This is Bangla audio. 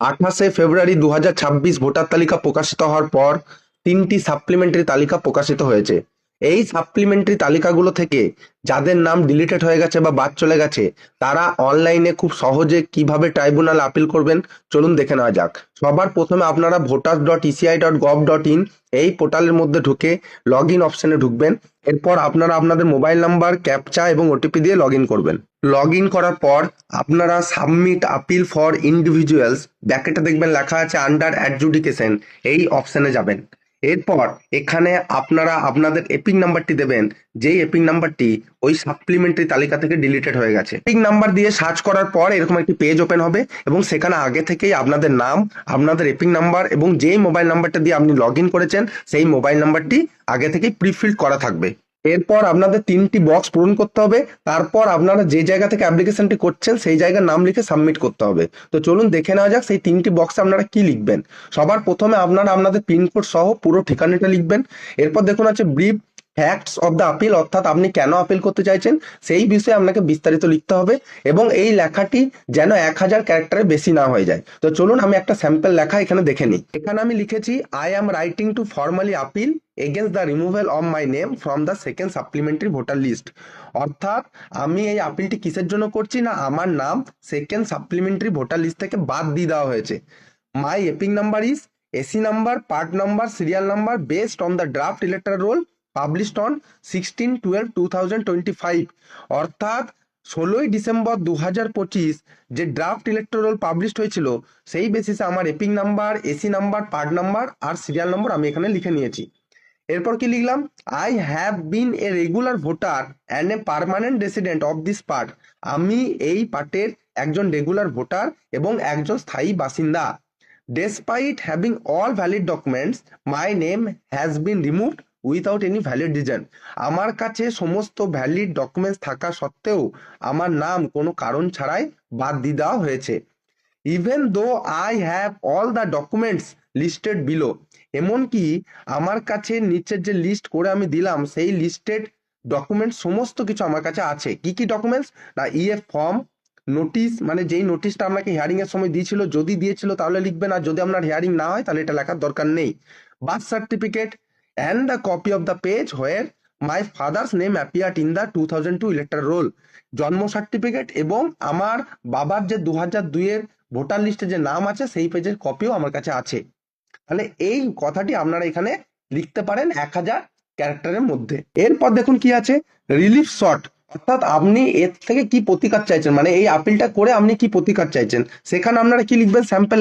28 ফেব্রুয়ারি 2026 ভোটার তালিকা প্রকাশিত হওয়ার পর 3টি সাপ্লিমেন্টারি তালিকা প্রকাশিত হয়েছে। এই সাপ্লিমেন্টারি তালিকাগুলো থেকে যাদের নাম ডিলিটেড হয়ে গেছে বা বাদ চলে গেছে তারা অনলাইনে খুব সহজে কিভাবে ট্রাইব্যুনাল আপিল করবেন চলুন দেখে নেওয়া যাক। সবার প্রথমে আপনারা voters.eci.gov.in এই পোর্টালের মধ্যে ঢুকে লগ ইন অপশনে ঢুকবেন। এরপর আপনারা আপনাদের মোবাইল নাম্বার, ক্যাপচা এবং ওটিপি দিয়ে লগ ইন করবেন। লগ ইন করার পর আপনারা সাবমিট আপিল ফর ইন্ডিভিজুয়ালস ব্র্যাকেটে দেখবেন লেখা আছে আন্ডার অ্যাডজুডিকেশন, এই অপশনে যাবেন। এরপর এখানে আপনারা আপনাদের এপিক নাম্বারটি দেবেন, যেই এপিক নাম্বারটি ওই সাপ্লিমেন্টারি তালিকা থেকে ডিলিটেড হয়ে গেছে। এপিক নাম্বার দিয়ে সার্চ করার পর এরকম একটি পেজ ওপেন হবে এবং সেখানে আগে থেকেই আপনাদের নাম, আপনাদের এপিক নাম্বার এবং যেই মোবাইল নাম্বারটা দিয়ে আপনি লগ ইন করেছেন সেই মোবাইল নাম্বারটি আগে থেকেই প্রিফিল্ড করা থাকবে। এরপর আপনাদের 3টি বক্স পূরণ করতে হবে। তারপর আপনারা যে জায়গা থেকে অ্যাপ্লিকেশনটি করছেন সেই জায়গার নাম লিখে সাবমিট করতে হবে। তো চলুন দেখে নেওয়া যাক সেই 3টি বক্সে আপনারা কি লিখবেন। সবার প্রথমে আপনারা আপনাদের পিনকোড সহ পুরো ঠিকানাটা লিখবেন। এরপর দেখুন আছে brief facts of the appeal, অর্থাৎ আপনি কেন আপিল করতে চাইছেন সেই বিষয়ে আপনাকে বিস্তারিত লিখতে হবে এবং এই লেখাটি যেন 1000 ক্যারেক্টারের বেশি না হয়ে যায়। তো চলুন আমি একটা স্যাম্পল লেখা এখানে দেখে নিই। এখানে আমি লিখেছি I am writing to formally appeal against the removal of my name from the second supplementary voter list. অর্থাৎ আমি এই আপিলটি কিসের জন্য করছি না, আমার নাম সেকেন্ড সাপ্লিমেন্টারি ভোটার লিস্ট থেকে বাদ দিয়ে দেওয়া হয়েছে। My EPIC number is AC number, part number, serial number based on the draft electoral roll published on 16/12/2025। অর্থাৎ 16ই ডিসেম্বর 2025 যে ড্রাফট ইলেক্ট্রাল রোল পাবলিশড হয়েছিল সেই বেসিসে আমার EPIC number, AC number, part number আর সিরিয়াল নম্বর আমি এখানে লিখে নিয়েছি। এরপর কি লিখলাম, I have been a regular voter and a permanent resident of this part. আমি এই পার্টের একজন রেগুলার ভোটার এবং একজন স্থায়ী বাসিন্দা। Despite having all valid documents my name has been removed without any valid reason. আমার কাছে সমস্ত ভ্যালিড ডকুমেন্টস থাকা সত্ত্বেও আমার নাম কোনো কারণ ছাড়াই বাদ দিয়ে দেওয়া হয়েছে। Even though I have all the documents listed below. এমনকি আমার কাছে নিচের যে লিস্ট করে আমি দিলাম সেই লিস্টেড ডকুমেন্টস সমস্ত কিছু আমার কাছে আছে। কি কি ডকুমেন্টস না, ইএফ ফর্ম, নোটিশ, মানে যেই নোটিশটা আপনাকে হিয়ারিং এর সময় দিয়েছিল, যদি দিয়েছিল তাহলে লিখবেন, আর যদি আপনার হিয়ারিং না হয় তাহলে এটা লেখার দরকার নেই। Birth certificate and the copy of the page where my father's name appeared in the 2002 electoral roll. জন্ম সার্টিফিকেট এবং আমার বাবার যে 2002-এর ভোটার লিস্টে যে নাম আছে সেই পেজের কপিও আমার কাছে আছে। তাহলে এই কথাটি আপনারা এখানে লিখতে পারেন 1000 ক্যারেক্টারের মধ্যে। এরপর দেখুন কি আছে, রিলিফ শর্ট, অর্থাৎ আপনি এর থেকে কি প্রতিকার চাইছেন, মানে এই আপিলটা করে আপনি কি প্রতিকার চাইছেন সেখানে আপনারা কি লিখবেন, স্যাম্পল